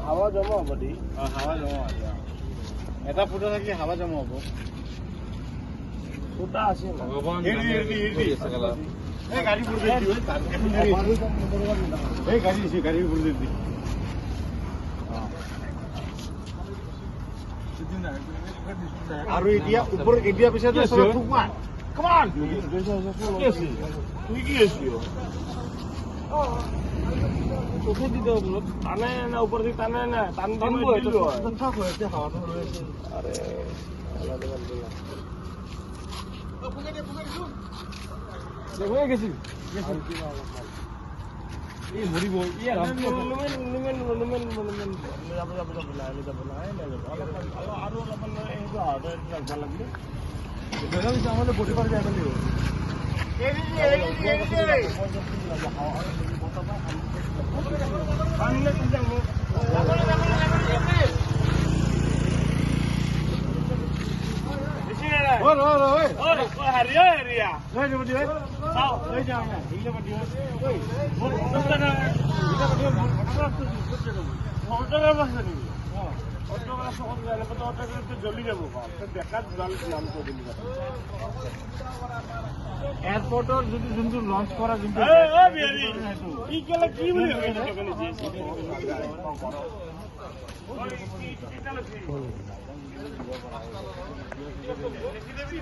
হাওয়া জমা হব দি হাওয়া জমা এটা ফুটা থাকি হাওয়া জমা হব ফুটা আছে গাড়ি আৰু এতিয়া ওপৰ এতিয়া পিছত তুই কি আছিস চোখে দিতে টানে না উপর দিকে টানে না টান টানবো আরে হয়ে গেছি এই মরিব ইয়ার আৰু অলপমান লাগবে আমাদের বডি পার যায় জলদি যাব দেখাত নাম এয়ারপোর্টর যদি যোনটো লঞ্চ করা যোনটো কি